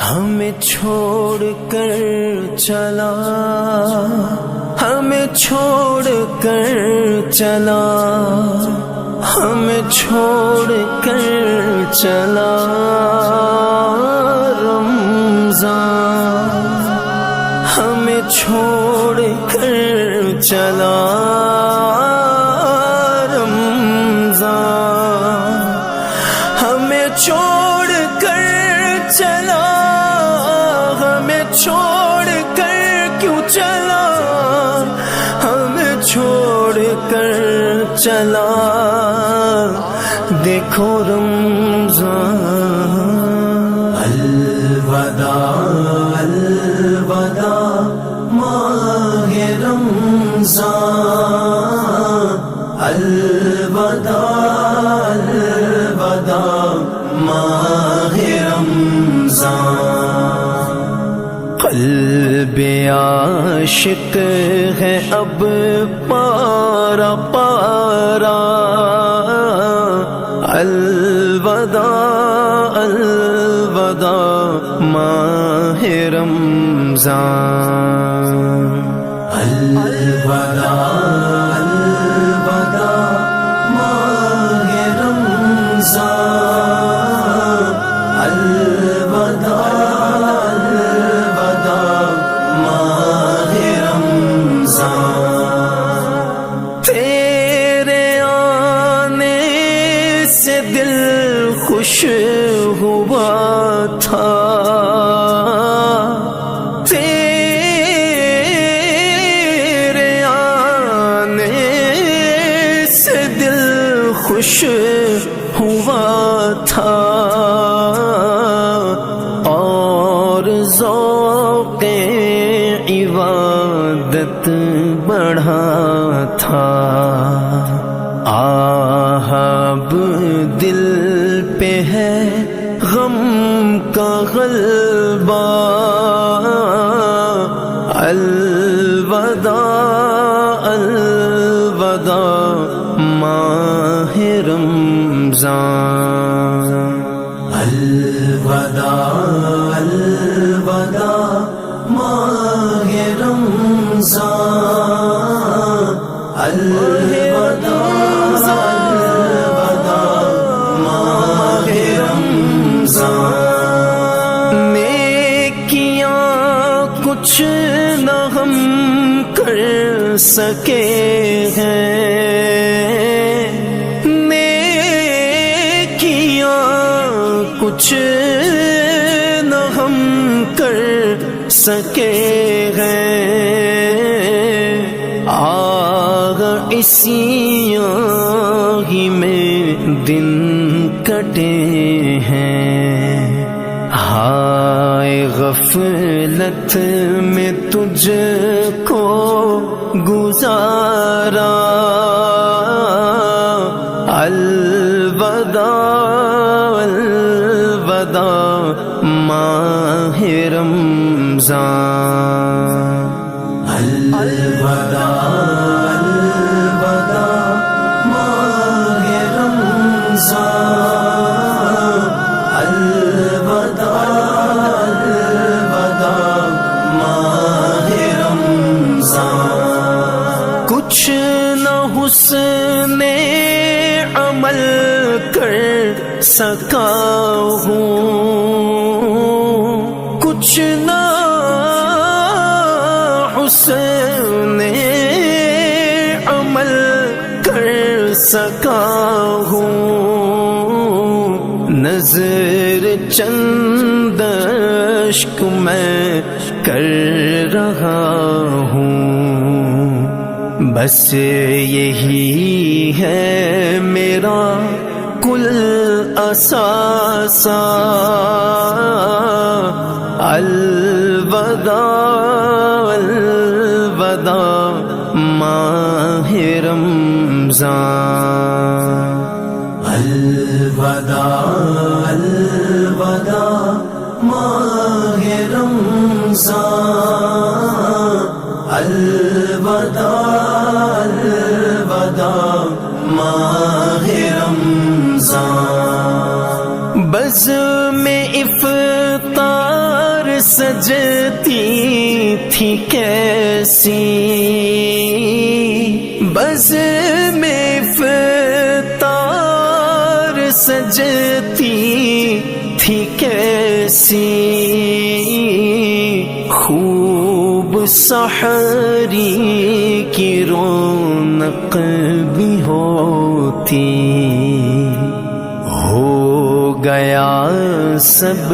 ہمیں چھوڑ کر چلا، ہمیں چھوڑ کر چلا، ہمیں چھوڑ کر چلا رمضان، ہمیں چھوڑ کر چلا رمضان، ہمیں چھوڑ کر چلا، ہمیں چھوڑ کر کیوں چلا، ہمیں چھوڑ کر چلا، دیکھو رمضان، الوداع الوداع ماہ رمضان، الوداع الوداع ماہ رمضان، قلب عاشق ہے اب پارا پارا، الوداع الوداع ماہ رمضان، الوداع الوداع ماہ رمضان، الوداع الوداع ماہ رمضان، تیرے آنے سے دل خوش ہوا تھا، تیرے آنے سے دل خوش ہوا تھا، اور ذوق عبادت بڑھا تھا، اب دل پہ ہے غم کا غلبہ، الوداع الوداع ماہ رمضان، الوداع الوداع ماہ رمضان، الوداع الوداع ماہ رمضان، نیکیاں کچھ نہ ہم کر سکے ہیں، نیکیاں کچھ نہ ہم کر سکے ہیں، آگ اسی آہی میں دن کٹے ہیں، ہائے غفلت میں تجھ کو گزارا، الوداع الوداع ماہ رمضان، الوداع الوداع ماہ رمضان، الوداع الوداع ماہ رمضان، کچھ نہ حسن عمل کر سکا ہوں، کچھ نہ حسن عمل کر سکا ہوں، نظر چند اشک میں کر رہا ہوں، بس یہی ہے میرا کل اثاثہ، الوداع الوداع ماہ رمضان، الوداع الوداع ماہ رمضان، الوداع الوداع ماہ رمضان، بزم افطار سجتی تھی کیسی، بز میں افطار سجتی تھی کیسی، خوب سحری کی رونق بھی ہوتی، ہو گیا سب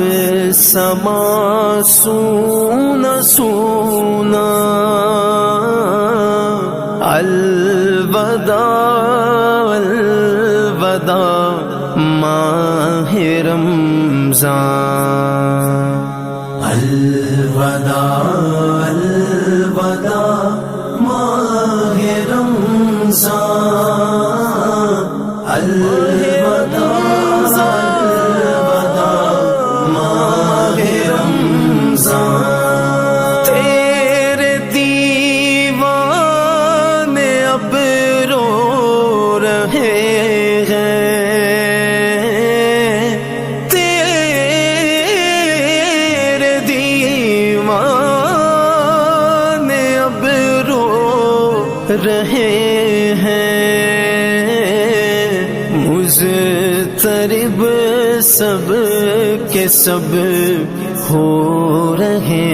سما سونا سونا، الوداع الوداع ماہ رمضان، الوداع الوداع ماہ رمضان، الوداع تیرے دیوانے اب رو رہے ہیں، تیرے دیوانے اب رو رہے ہیں، مضطرب سب کے سب ہو رہے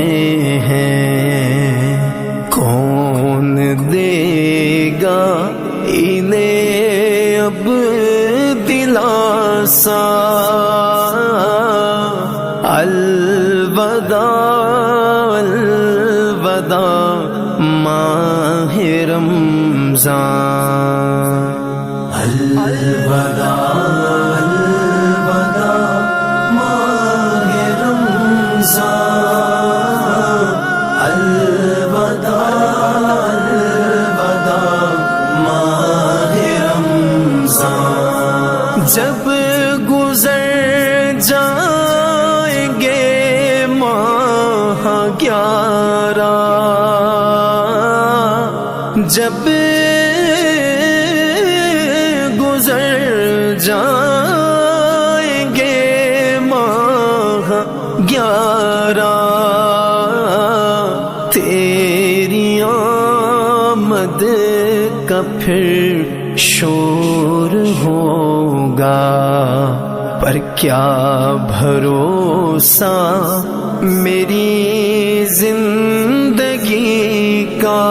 ہیں، کون دے گا انہیں اب دلاسا، الوداع الوداع ماہ رمضان، الوداع جب گزر جائیں گے ماہ 11، جب گزر جائیں گے ماہ 11، تیری آمد کا پھر شور ہوگا، پر کیا بھروسہ میری زندگی کا،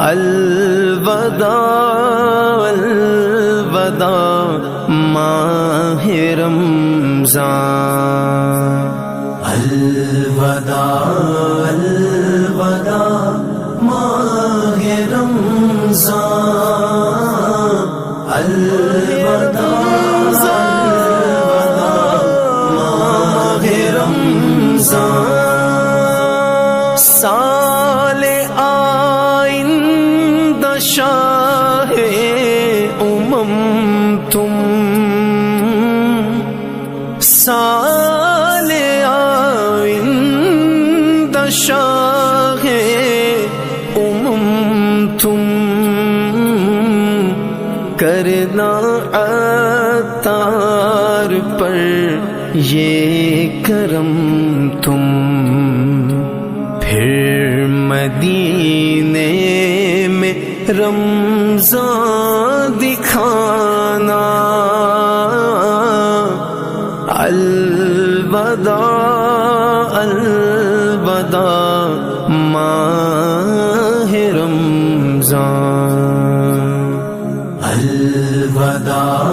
الوداع الوداع ماہ رمضان، الوداع الوداع ماہ رمضان، الوداع الوداع ماہ رمضان، سال آئندہ شاہ امم تم، سال آئندہ شاہ امم تم، کرنا عطار پر یہ کرم تم، پھر مدینے میں رمضان دکھانا، الوداع الوداع ماہ رمضان، الوداع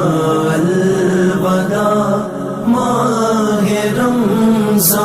الوداع ماہ رمضان،